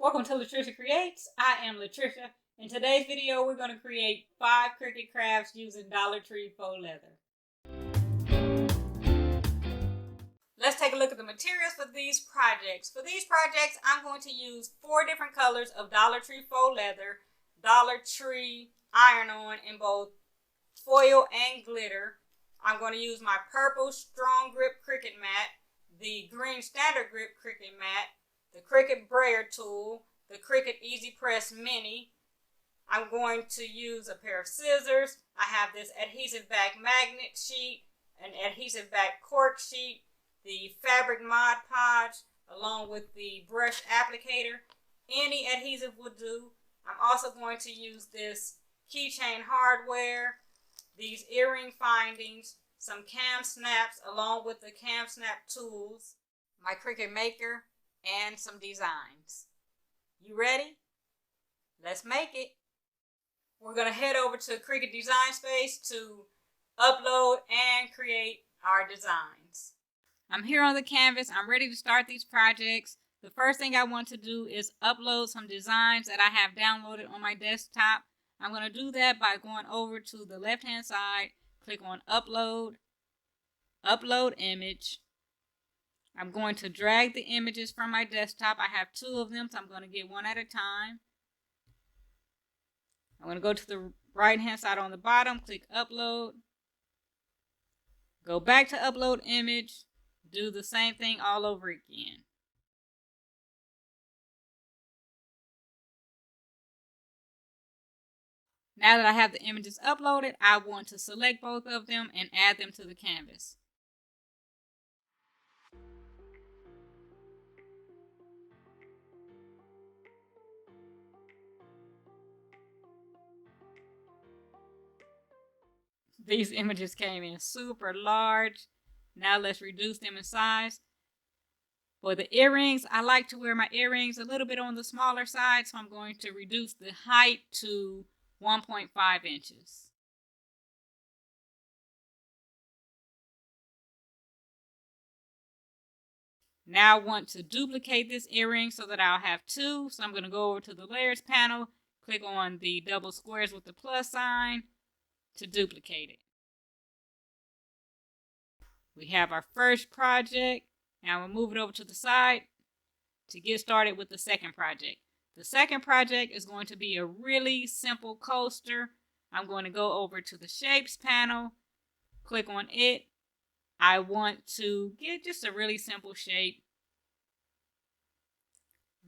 Welcome to LaTricia Creates. I am LaTricia. In today's video, we're going to create 5 Cricut crafts using Dollar Tree Faux Leather. Let's take a look at the materials for these projects. For these projects, I'm going to use 4 different colors of Dollar Tree Faux Leather, Dollar Tree iron-on in both foil and glitter. I'm going to use my purple Strong Grip Cricut mat, the green Standard Grip Cricut mat, the Cricut brayer tool, the Cricut Easy Press Mini. I'm going to use a pair of scissors. I have this adhesive back magnet sheet, an adhesive back cork sheet, the fabric Mod Podge, along with the brush applicator. Any adhesive will do. I'm also going to use this keychain hardware, these earring findings, some cam snaps along with the cam snap tools, my Cricut Maker, and some designs. You ready? Let's make it. We're going to head over to Cricut Design Space to upload and create our designs. I'm here on the canvas. I'm ready to start these projects. The first thing I want to do is upload some designs that I have downloaded on my desktop. I'm going to do that by going over to the left hand side, click on Upload, Upload Image. I'm going to drag the images from my desktop. I have 2 of them, so I'm going to get one at a time. I'm going to go to the right hand side on the bottom, click Upload, go back to Upload Image, do the same thing all over again. Now that I have the images uploaded, I want to select both of them and add them to the canvas. These images came in super large. Now let's reduce them in size. For the earrings, I like to wear my earrings a little bit on the smaller side, so I'm going to reduce the height to 1.5 inches. Now I want to duplicate this earring so that I'll have 2. So I'm going to go over to the layers panel, click on the double squares with the plus sign to duplicate it. We have our first project. Now we'll move it over to the side to get started with the second project. The second project is going to be a really simple coaster. I'm going to go over to the shapes panel, click on it. I want to get just a really simple shape.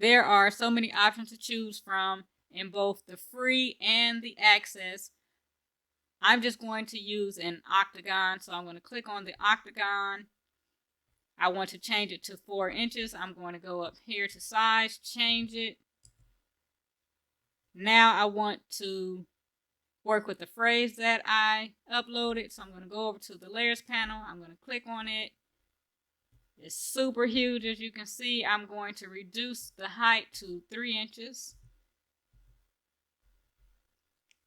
There are so many options to choose from in both the free and the access. I'm just going to use an octagon, so I'm going to click on the octagon. I want to change it to 4 inches. I'm going to go up here to size, change it. Now I want to work with the phrase that I uploaded, so I'm going to go over to the layers panel. I'm going to click on it. It's super huge, as you can see. I'm going to reduce the height to 3 inches.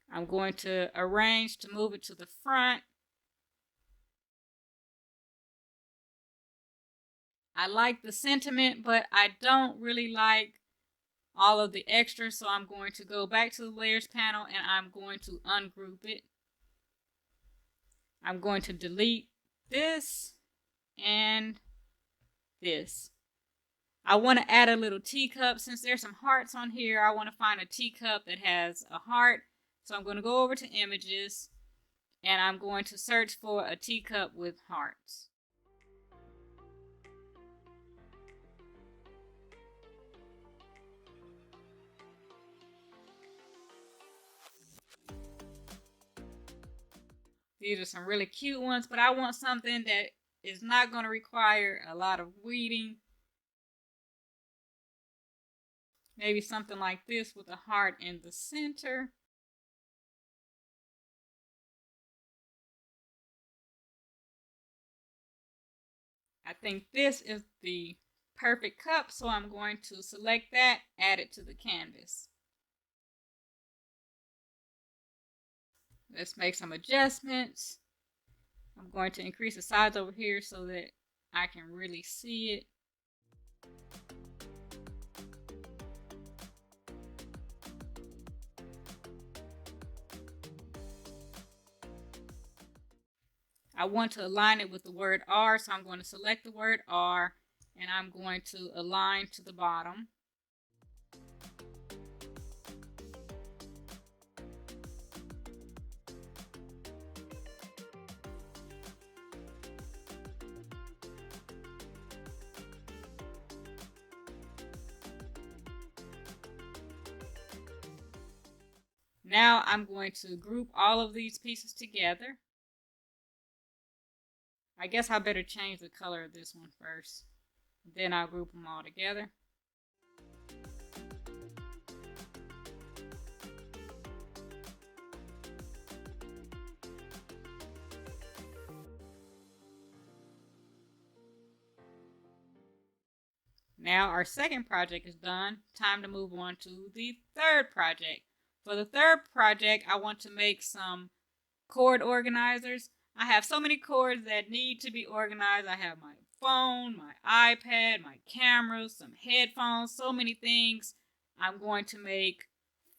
I'm going to arrange to move it to the front. I like the sentiment, but I don't really like all of the extras, so I'm going to go back to the layers panel and I'm going to ungroup it. I'm going to delete this and this. I want to add a little teacup. Since there's some hearts on here, I want to find a teacup that has a heart. So I'm going to go over to images and I'm going to search for a teacup with hearts. These are some really cute ones, but I want something that is not going to require a lot of weeding. Maybe something like this with a heart in the center. I think this is the perfect cup, so I'm going to select that, add it to the canvas. Let's make some adjustments. I'm going to increase the size over here so that I can really see it. I want to align it with the word R, so I'm going to select the word R and I'm going to align to the bottom. Now I'm going to group all of these pieces together. I guess I better change the color of this one first. Then I'll group them all together. Now our second project is done. Time to move on to the third project. For the third project, I want to make some cord organizers. I have so many cords that need to be organized. I have my phone, my iPad, my cameras, some headphones, so many things. I'm going to make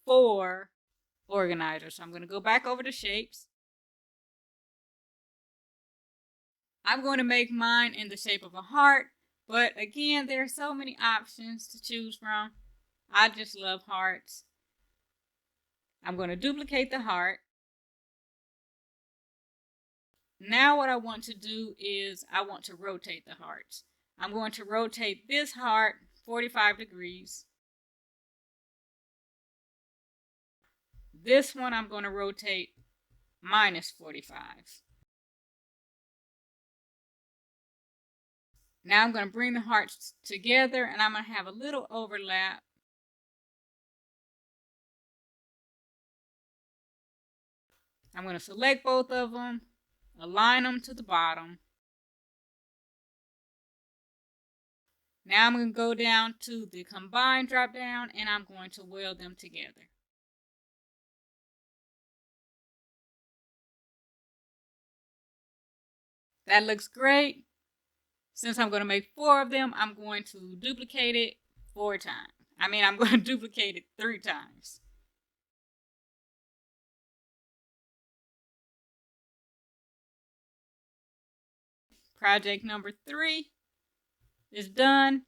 4 organizers. So I'm going to go back over to shapes. I'm going to make mine in the shape of a heart, but again, there are so many options to choose from. I just love hearts. I'm going to duplicate the heart. Now what I want to do is I want to rotate the hearts. I'm going to rotate this heart 45 degrees. This one I'm going to rotate minus 45. Now I'm going to bring the hearts together and I'm going to have a little overlap. I'm going to select both of them, align them to the bottom. Now I'm going to go down to the combine drop down and I'm going to weld them together. That looks great. Since I'm going to make 4 of them, I'm going to duplicate it 4 times. I'm going to duplicate it 3 times. Project number 3 is done.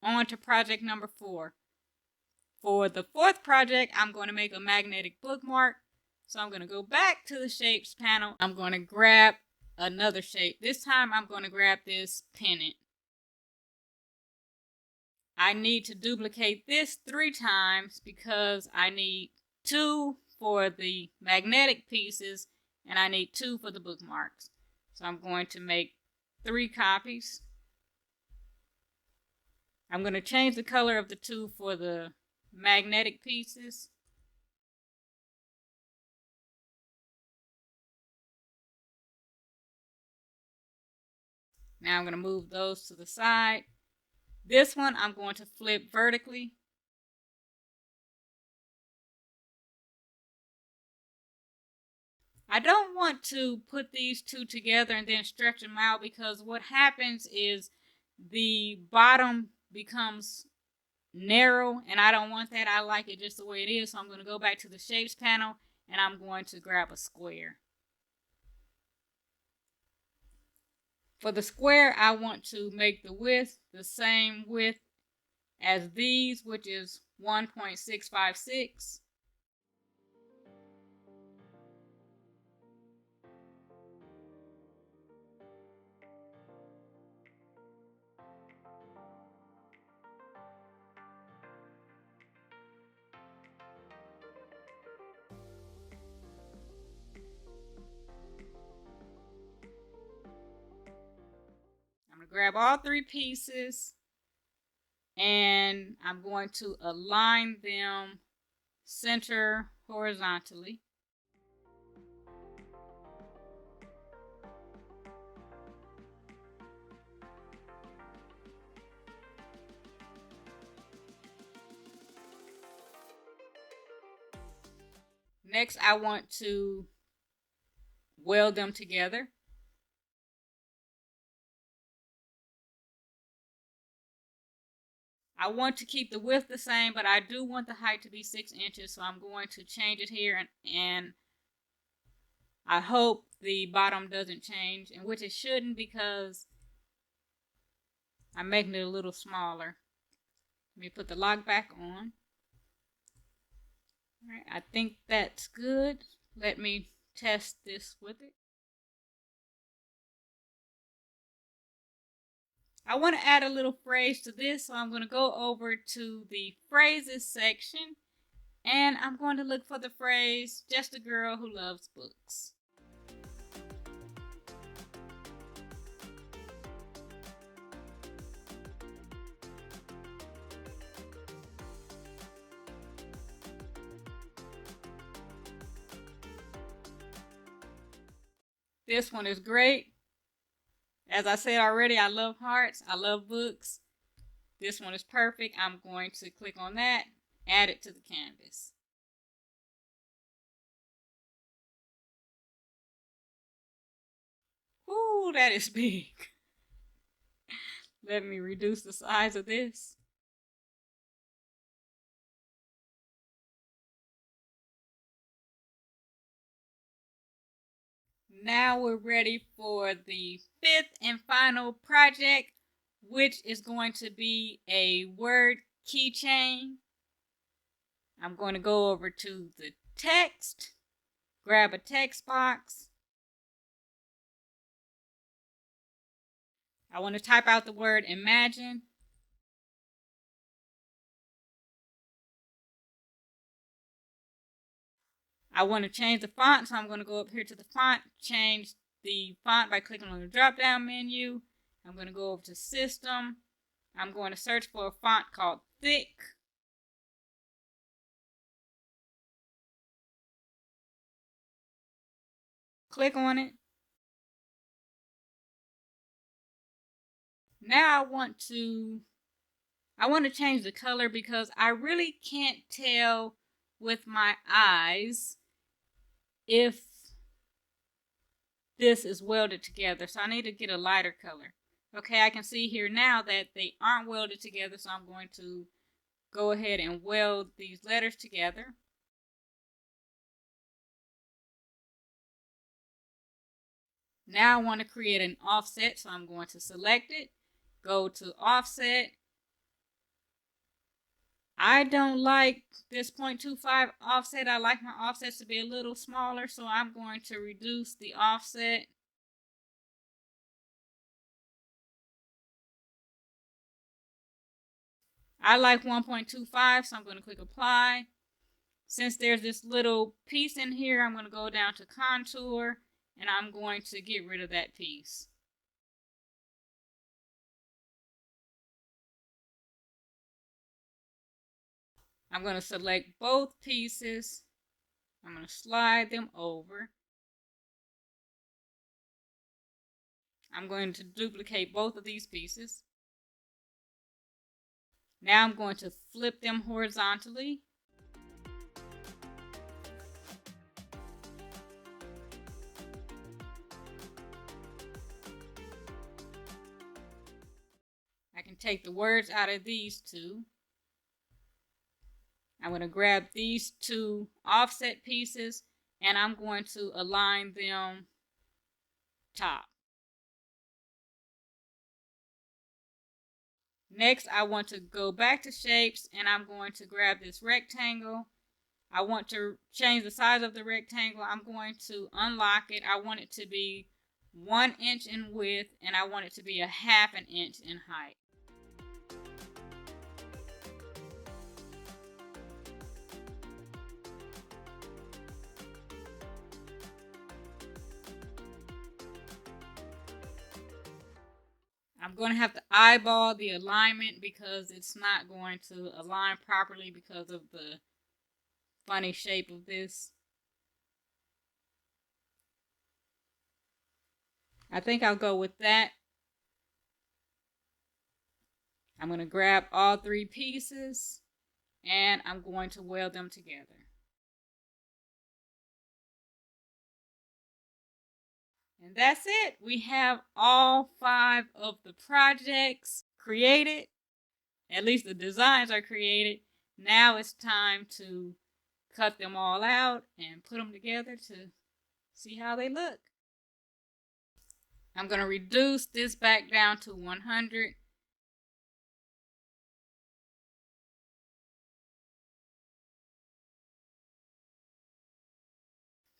On to project number 4. For the 4th project, I'm going to make a magnetic bookmark. So I'm going to go back to the shapes panel. I'm going to grab another shape. This time I'm going to grab this pennant. I need to duplicate this 3 times because I need 2 for the magnetic pieces and I need 2 for the bookmarks. So I'm going to make 3 copies. I'm going to change the color of the 2 for the magnetic pieces. Now I'm going to move those to the side. This one I'm going to flip vertically. I don't want to put these 2 together and then stretch them out because what happens is the bottom becomes narrow and I don't want that. I like it just the way it is. So I'm going to go back to the shapes panel and I'm going to grab a square. For the square, I want to make the width the same width as these, which is 1.656. I'm going to grab all 3 pieces and I'm going to align them center horizontally. Next, I want to weld them together. I want to keep the width the same, but I do want the height to be 6 inches, so I'm going to change it here and I hope the bottom doesn't change, and which it shouldn't because I'm making it a little smaller. Let me put the lock back on. All right, I think that's good. Let me test this with it. I want to add a little phrase to this, so I'm going to go over to the phrases section, and I'm going to look for the phrase, just a girl who loves books. This one is great. As I said already, I love hearts. I love books. This one is perfect. I'm going to click on that, add it to the canvas. Ooh, that is big. Let me reduce the size of this. Now we're ready for the fifth and final project, which is going to be a word keychain. I'm going to go over to the text, grab a text box. I want to type out the word imagine. I want to change the font, so I'm going to go up here to the font, change the font by clicking on the drop down menu. I'm going to go over to system. I'm going to search for a font called thick. Click on it. Now I want to change the color because I really can't tell with my eyes if this is welded together. So I need to get a lighter color. Okay, I can see here now that they aren't welded together, so I'm going to go ahead and weld these letters together. Now I want to create an offset, so I'm going to select it, go to offset. I don't like this 0.25 offset. I like my offsets to be a little smaller, so I'm going to reduce the offset. I like 1.25, so I'm going to click apply. Since there's this little piece in here, I'm going to go down to contour, and I'm going to get rid of that piece. I'm going to select both pieces. I'm going to slide them over. I'm going to duplicate both of these pieces. Now I'm going to flip them horizontally. I can take the words out of these two. I'm going to grab these two offset pieces and I'm going to align them top. Next, I want to go back to shapes and I'm going to grab this rectangle. I want to change the size of the rectangle. I'm going to unlock it. I want it to be 1 inch in width and I want it to be 1/2 inch in height. I'm going to have to eyeball the alignment because it's not going to align properly because of the funny shape of this. I think I'll go with that. I'm going to grab all 3 pieces and I'm going to weld them together. And that's it. We have all 5 of the projects created. At least the designs are created. Now it's time to cut them all out and put them together to See how they look? I'm going to reduce this back down to 100.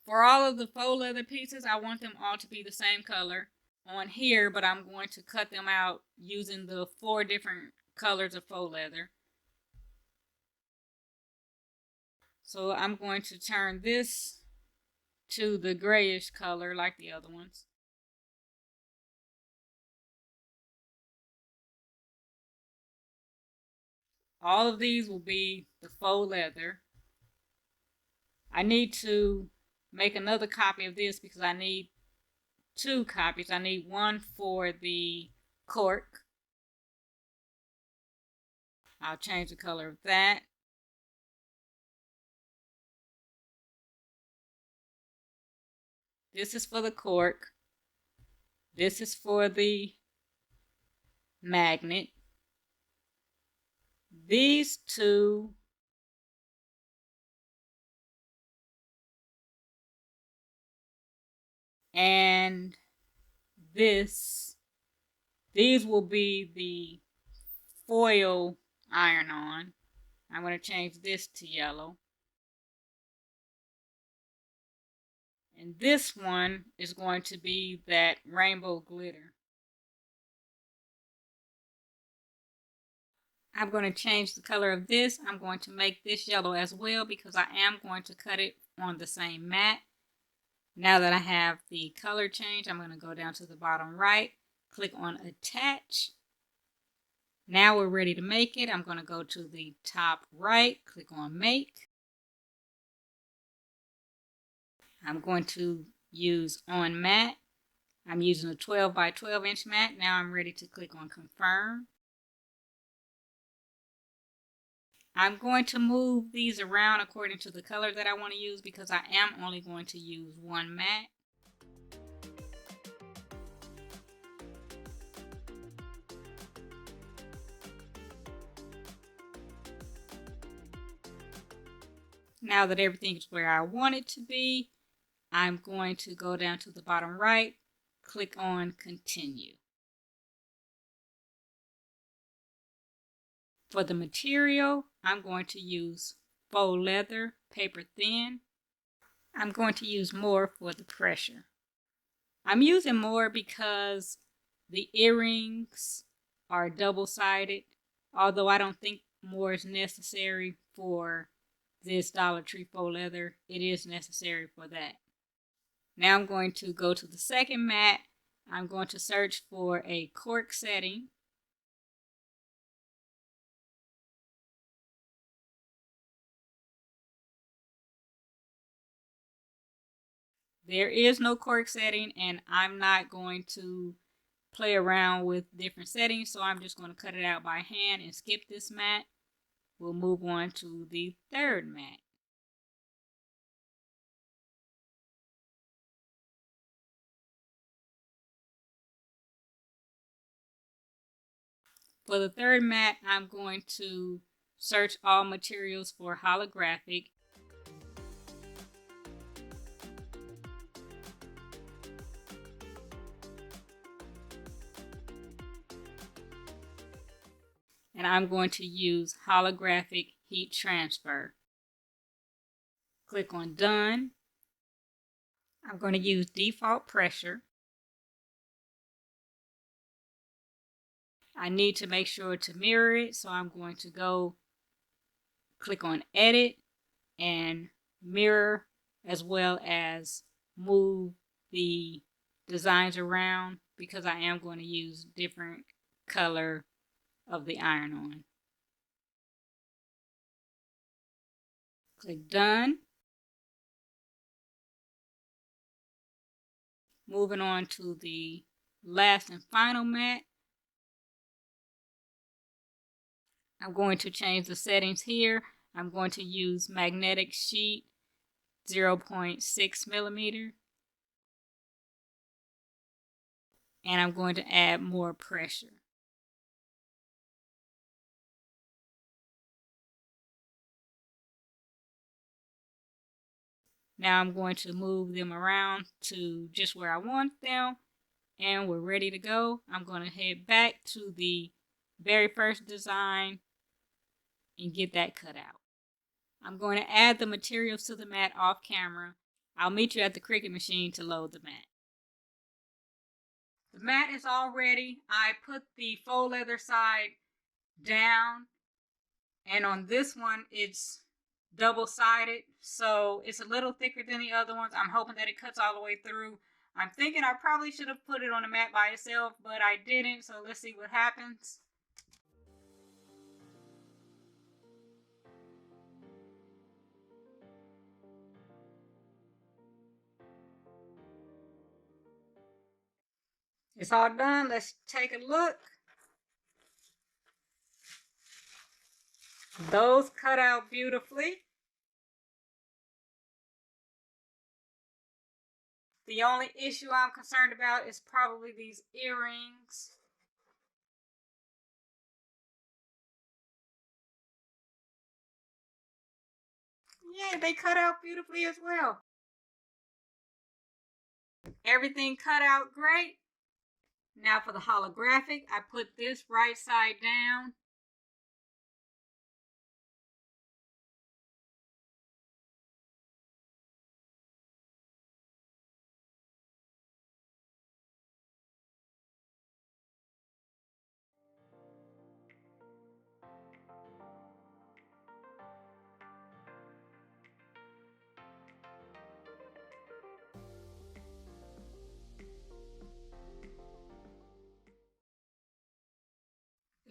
For all of the faux leather pieces, I want them all to be the same color on here, but I'm going to cut them out using the 4 different colors of faux leather. So I'm going to turn this to the grayish color like the other ones. All of these will be the faux leather. I need to make another copy of this because I need 2 copies. I need one for the cork. I'll change the color of that. This is for the cork. This is for the magnet. These 2 and these will be the foil iron-on. I'm going to change this to yellow. And this one is going to be that rainbow glitter. I'm going to change the color of this. I'm going to make this yellow as well because I am going to cut it on the same mat. Now that I have the color change, I'm going to go down to the bottom right, click on attach. Now we're ready to make it. I'm going to go to the top right, click on make. I'm going to use on mat. I'm using a 12 by 12 inch mat. Now I'm ready to click on confirm. I'm going to move these around according to the color that I want to use because I am only going to use one mat. Now that everything is where I want it to be, I'm going to go down to the bottom right, click on continue. For the material, I'm going to use faux leather, paper thin. I'm going to use more for the pressure. I'm using more because the earrings are double-sided, although I don't think more is necessary for this Dollar Tree Faux Leather. It is necessary for that. Now I'm going to go to the second mat. I'm going to search for a cork setting. There is no cork setting, and I'm not going to play around with different settings, so I'm just going to cut it out by hand and skip this mat. We'll move on to the third mat. For the third mat, I'm going to search all materials for holographic. And I'm going to use holographic heat transfer. Click on done. I'm going to use default pressure. I need to make sure to mirror it, so I'm going to go click on edit and mirror, as well as move the designs around because I am going to use different color of the iron-on. Click done. Moving on to the last and final mat. I'm going to change the settings here. I'm going to use magnetic sheet 0.6 millimeter. And I'm going to add more pressure. Now I'm going to move them around to just where I want them, and we're ready to go. I'm going to head back to the very first design and get that cut out. I'm going to add the materials to the mat off camera. I'll meet you at the Cricut machine to load the mat. The mat is all ready. I put the faux leather side down, and on this one it's double-sided, so it's a little thicker than the other ones. I'm hoping that it cuts all the way through. I'm thinking I probably should have put it on the mat by itself, but I didn't, so let's see what happens. It's all done. Let's take a look. Those cut out beautifully. The only issue I'm concerned about is probably these earrings. Yeah, they cut out beautifully as well. Everything cut out great. Now for the holographic, I put this right side down.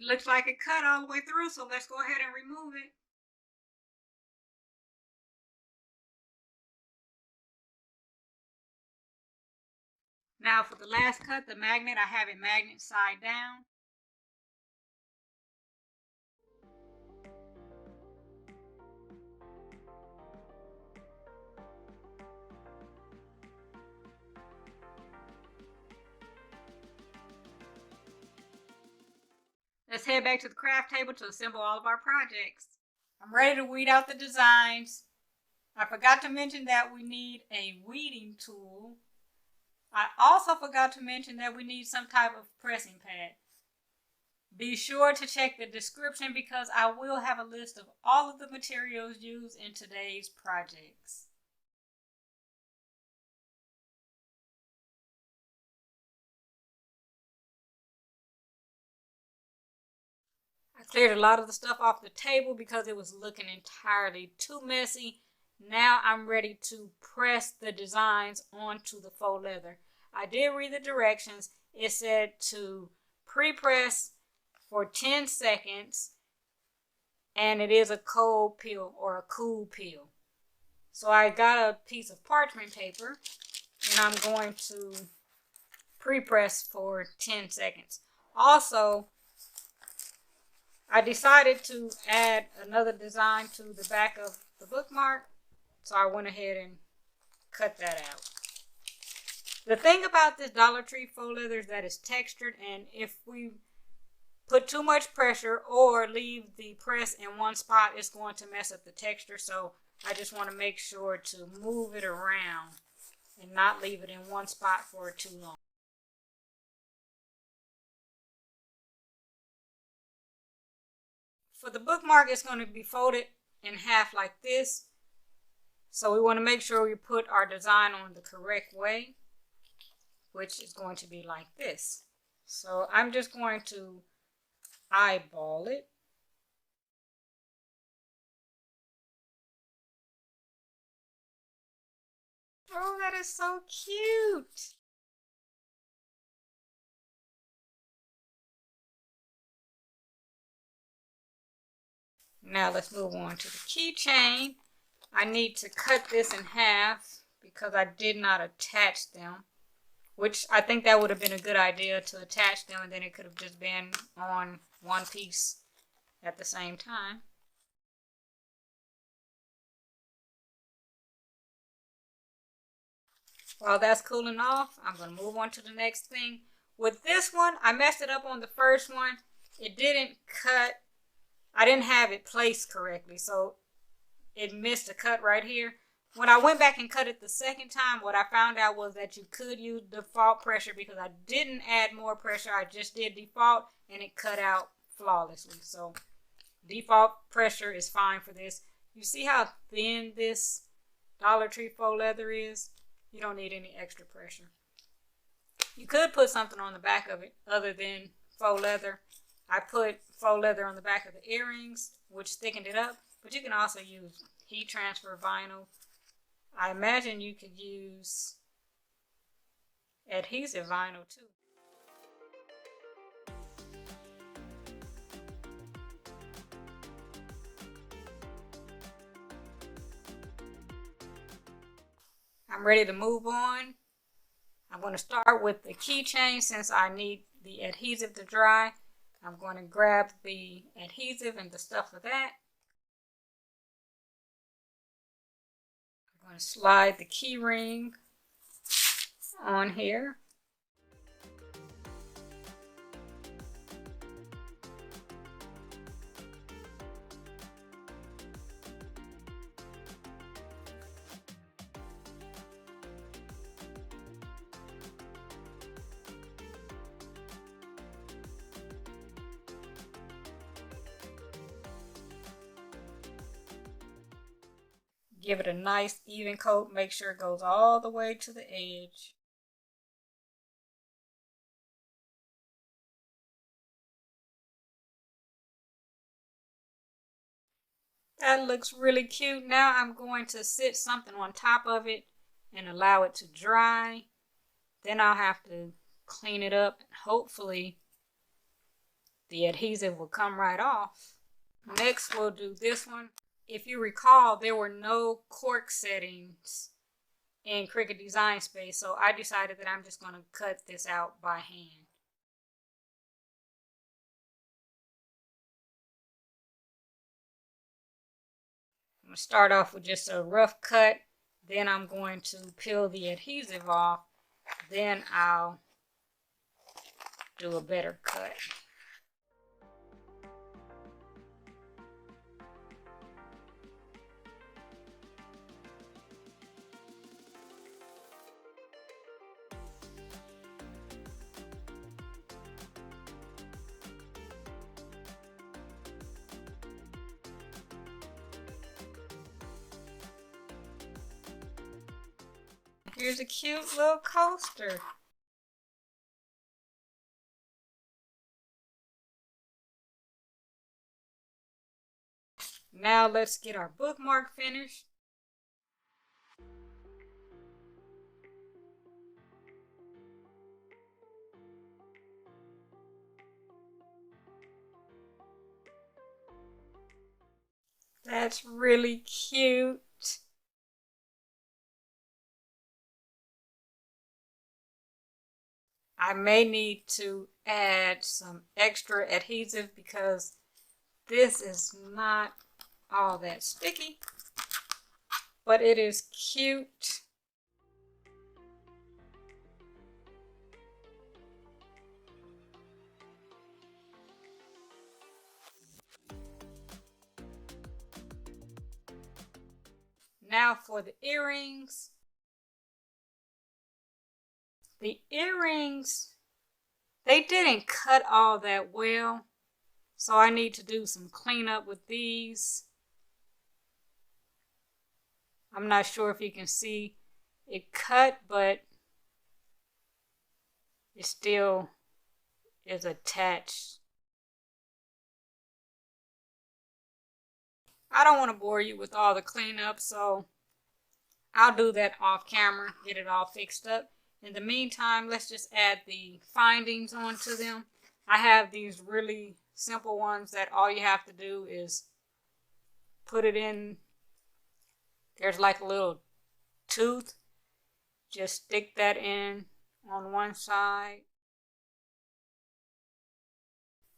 It looks like it cut all the way through, so let's go ahead and remove it. Now for the last cut, the magnet, I have it magnet side down. Let's head back to the craft table to assemble all of our projects. I'm ready to weed out the designs. I forgot to mention that we need a weeding tool. I also forgot to mention that we need some type of pressing pad. Be sure to check the description because I will have a list of all of the materials used in today's projects. I cleared a lot of the stuff off the table because it was looking entirely too messy. Now I'm ready to press the designs onto the faux leather. I did read the directions. It said to pre-press for 10 seconds, and it is a cold peel or a cool peel. So I got a piece of parchment paper, and I'm going to pre-press for 10 seconds. Also, I decided to add another design to the back of the bookmark, so I went ahead and cut that out. The thing about this Dollar Tree faux leather is that it's textured, and if we put too much pressure or leave the press in one spot, it's going to mess up the texture. So I just want to make sure to move it around and not leave it in one spot for too long. For the bookmark, it's going to be folded in half like this. So we want to make sure we put our design on the correct way, which is going to be like this. So I'm just going to eyeball it. Oh, that is so cute. Now let's move on to the keychain. I need to cut this in half because I did not attach them, which I think that would have been a good idea to attach them, and then it could have just been on one piece at the same time. While that's cooling off, I'm going to move on to the next thing. With this one, I messed it up on the first one. It didn't cut. I didn't have it placed correctly, so it missed a cut right here. When I went back and cut it the second time, what I found out was that you could use default pressure because I didn't add more pressure. I just did default and it cut out flawlessly. So default pressure is fine for this. You see how thin this Dollar Tree Faux Leather is? You don't need any extra pressure. You could put something on the back of it other than faux leather. I put faux leather on the back of the earrings, which thickened it up. But you can also use heat transfer vinyl. I imagine you could use adhesive vinyl too. I'm ready to move on. I'm going to start with the keychain since I need the adhesive to dry. I'm going to grab the adhesive and the stuff for that. I'm going to slide the key ring on here. Give it a nice even coat. Make sure it goes all the way to the edge. That looks really cute. Now I'm going to sit something on top of it and allow it to dry. Then I'll have to clean it up and hopefully the adhesive will come right off. Next we'll do this one. If you recall, there were no cork settings in Cricut Design Space, so I decided that I'm just going to cut this out by hand. I'm going to start off with just a rough cut, then I'm going to peel the adhesive off, then I'll do a better cut. Here's a cute little coaster. Now let's get our bookmark finished. That's really cute. I may need to add some extra adhesive because this is not all that sticky, but it is cute. Now for the earrings. The earrings, they didn't cut all that well, so I need to do some cleanup with these. I'm not sure if you can see it cut, but it still is attached. I don't want to bore you with all the cleanup, so I'll do that off camera, get it all fixed up. In the meantime, let's just add the findings onto them. I have these really simple ones that all you have to do is put it in. There's like a little tooth. Just stick that in on one side.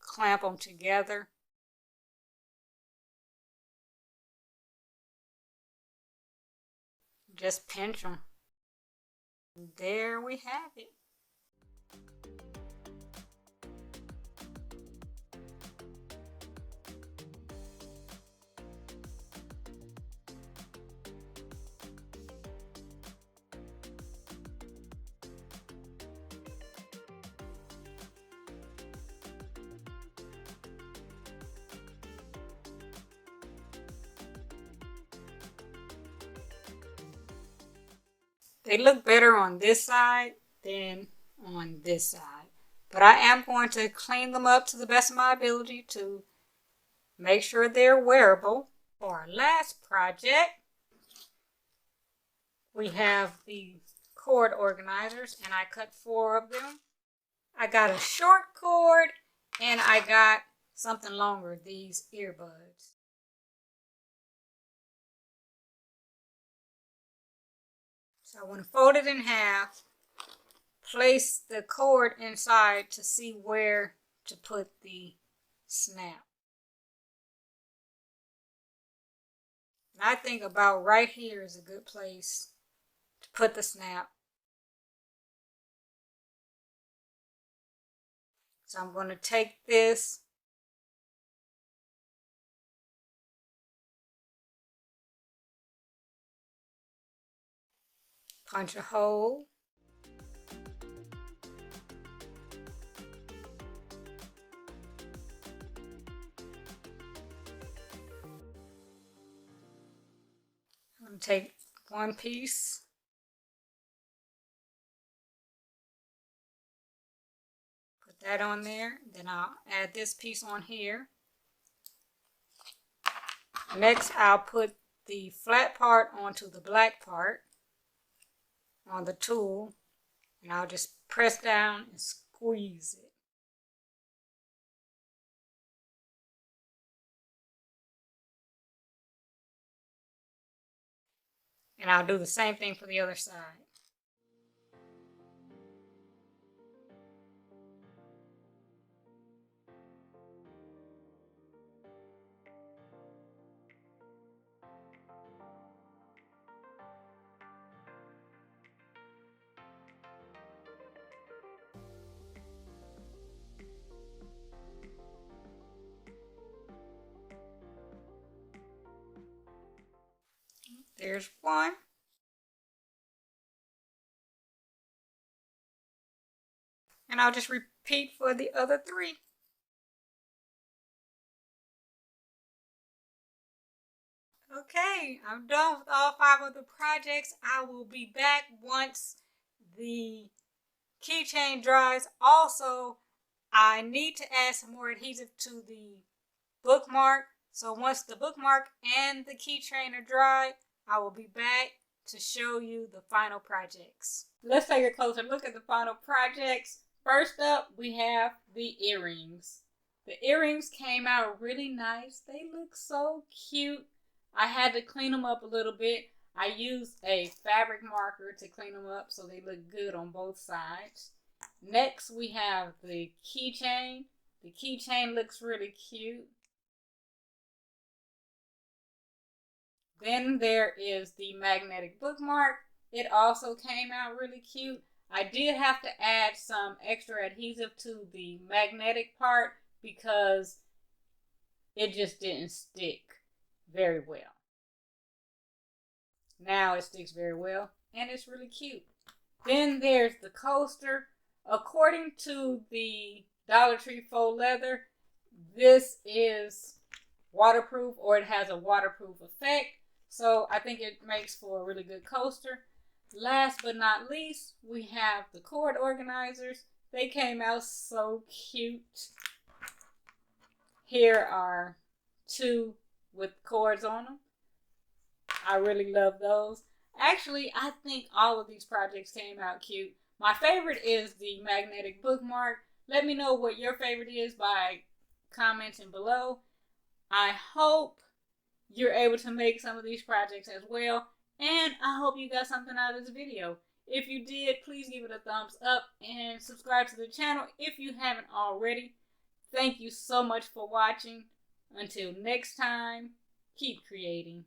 Clamp them together. Just pinch them. There we have it. They look better on this side than on this side. But I am going to clean them up to the best of my ability to make sure they're wearable. For our last project, we have the cord organizers, and I cut 4 of them. I got a short cord, and I got something longer, these earbuds. So I want to fold it in half, place the cord inside to see where to put the snap. And I think about right here is a good place to put the snap. So I'm going to take this, punch a hole, I'm going to take one piece, put that on there, then I'll add this piece on here. Next, I'll put the flat part onto the black part on the tool, and I'll just press down and squeeze it. And I'll do the same thing for the other side. There's one. And I'll just repeat for the other 3. Okay, I'm done with all 5 of the projects. I will be back once the keychain dries. Also, I need to add some more adhesive to the bookmark. So once the bookmark and the keychain are dry, I will be back to show you the final projects. Let's take a closer look at the final projects. First up, we have the earrings. The earrings came out really nice. They look so cute. I had to clean them up a little bit. I used a fabric marker to clean them up so they look good on both sides. Next, we have the keychain. The keychain looks really cute. Then there is the magnetic bookmark. It also came out really cute. I did have to add some extra adhesive to the magnetic part because it just didn't stick very well. Now it sticks very well and it's really cute. Then there's the coaster. According to the Dollar Tree Faux Leather, this is waterproof, or it has a waterproof effect. So I think it makes for a really good coaster. Last but not least, we have the cord organizers. They came out so cute. Here are 2 with cords on them. I really love those. Actually, I think all of these projects came out cute. My favorite is the magnetic bookmark. Let me know what your favorite is by commenting below. I hope you're able to make some of these projects as well. And I hope you got something out of this video. If you did, please give it a thumbs up and subscribe to the channel if you haven't already. Thank you so much for watching. Until next time, keep creating.